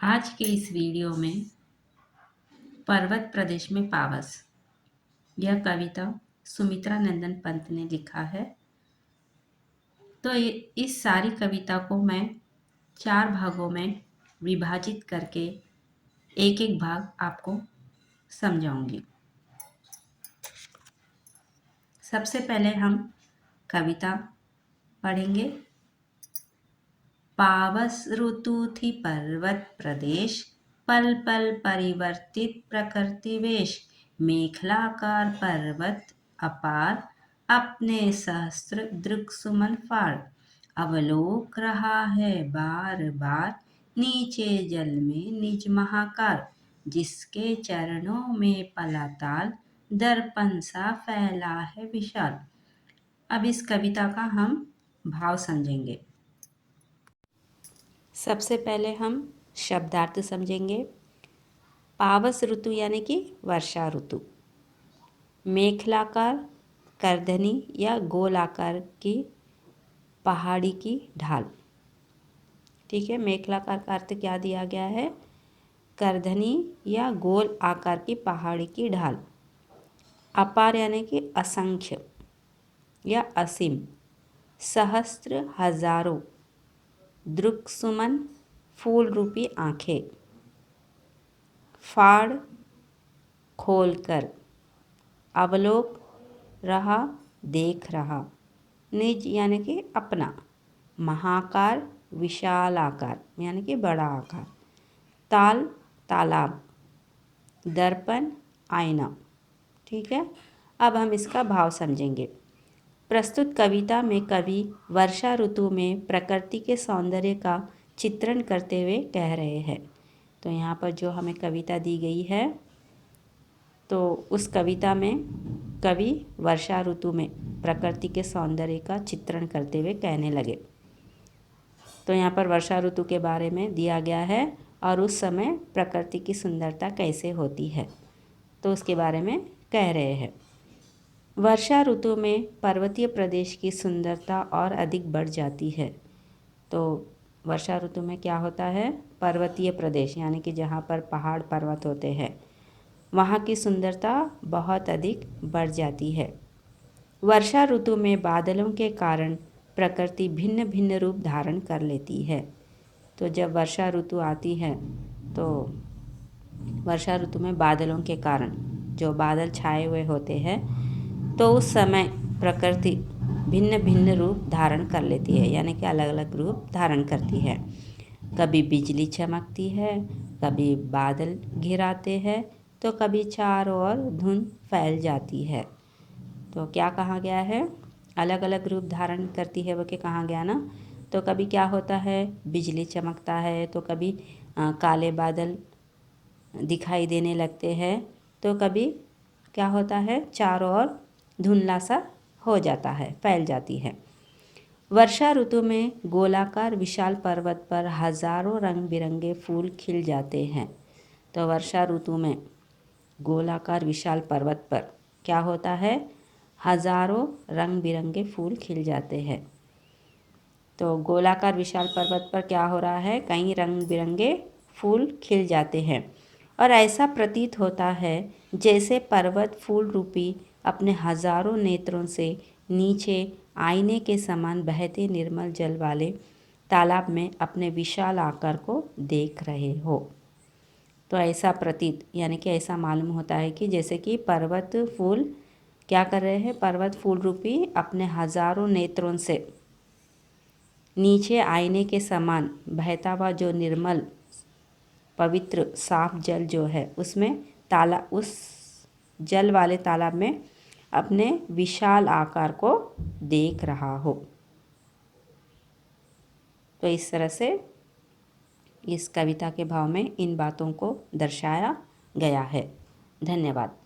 आज के इस वीडियो में पर्वत प्रदेश में पावस, यह कविता सुमित्रा नंदन पंत ने लिखा है। तो इस सारी कविता को मैं 4 भागों में विभाजित करके एक एक भाग आपको समझाऊंगी। सबसे पहले हम कविता पढ़ेंगे। पावस ऋतु थी पर्वत प्रदेश, पल पल परिवर्तित प्रकृति वेश। मेखलाकार पर्वत अपार, अपने सहस्त्र दृक् सुमन फाड़। अवलोक रहा है बार बार, नीचे जल में निज महाकार। जिसके चरणों में पलाताल, दर्पण सा फैला है विशाल। अब इस कविता का हम भाव समझेंगे। सबसे पहले हम शब्दार्थ समझेंगे। पावस ऋतु यानी कि वर्षा ऋतु। मेखलाकार करधनी या गोल आकार की पहाड़ी की ढाल। ठीक है, मेखलाकार का अर्थ क्या दिया गया है? करधनी या गोल आकार की पहाड़ी की ढाल। अपार यानी कि असंख्य या असीम। सहस्त्र हजारों, दृक् सुमन फूल रूपी आंखें। फाड़ खोलकर, अवलोक रहा देख रहा। निज यानी कि अपना। महाकार विशाल आकार यानी कि बड़ा आकार। ताल तालाब। दर्पण आईना। ठीक है, अब हम इसका भाव समझेंगे। प्रस्तुत कविता में कवि वर्षा ऋतु में प्रकृति के सौंदर्य का चित्रण करते हुए कह रहे हैं। तो यहाँ पर जो हमें कविता दी गई है, तो उस कविता में कवि वर्षा ऋतु में प्रकृति के सौंदर्य का चित्रण करते हुए कहने लगे। तो यहाँ पर वर्षा ऋतु के बारे में दिया गया है और उस समय प्रकृति की सुंदरता कैसे होती है, तो उसके बारे में कह रहे हैं। वर्षा ऋतु में पर्वतीय प्रदेश की सुंदरता और अधिक बढ़ जाती है। तो वर्षा ऋतु में क्या होता है? पर्वतीय प्रदेश यानी कि जहाँ पर पहाड़ पर्वत होते हैं, वहाँ की सुंदरता बहुत अधिक बढ़ जाती है। वर्षा ऋतु में बादलों के कारण प्रकृति भिन्न भिन्न रूप धारण कर लेती है। तो जब वर्षा ऋतु आती है, तो वर्षा ऋतु में बादलों के कारण जो बादल छाए हुए होते हैं, तो उस समय प्रकृति भिन्न भिन्न रूप धारण कर लेती है, यानी कि अलग अलग रूप धारण करती है। कभी बिजली चमकती है, कभी बादल घिराते हैं, तो कभी चारों ओर धुंध फैल जाती है। तो क्या कहा गया है? अलग अलग रूप धारण करती है, वो के कहा गया ना। तो कभी क्या होता है? बिजली चमकता है, तो कभी काले बादल दिखाई देने लगते हैं, तो कभी क्या होता है? चारों ओर धुंधला सा हो जाता है, फैल जाती है। वर्षा ऋतु में गोलाकार विशाल पर्वत पर हजारों रंग बिरंगे फूल खिल जाते हैं। तो वर्षा ऋतु में गोलाकार विशाल पर्वत पर क्या होता है? हजारों रंग बिरंगे फूल खिल जाते हैं। तो गोलाकार विशाल पर्वत पर क्या हो रहा है? कई रंग बिरंगे फूल खिल जाते हैं और ऐसा प्रतीत होता है जैसे पर्वत फूल रूपी अपने हजारों नेत्रों से नीचे आईने के समान बहते निर्मल जल वाले तालाब में अपने विशाल आकार को देख रहे हो। तो ऐसा प्रतीत यानी कि ऐसा मालूम होता है कि जैसे कि पर्वत फूल क्या कर रहे हैं? पर्वत फूल रूपी अपने हजारों नेत्रों से नीचे आईने के समान बहता हुआ जो निर्मल पवित्र साफ जल जो है, उसमें उस जल वाले तालाब में अपने विशाल आकार को देख रहा हो। तो इस तरह से इस कविता के भाव में इन बातों को दर्शाया गया है। धन्यवाद।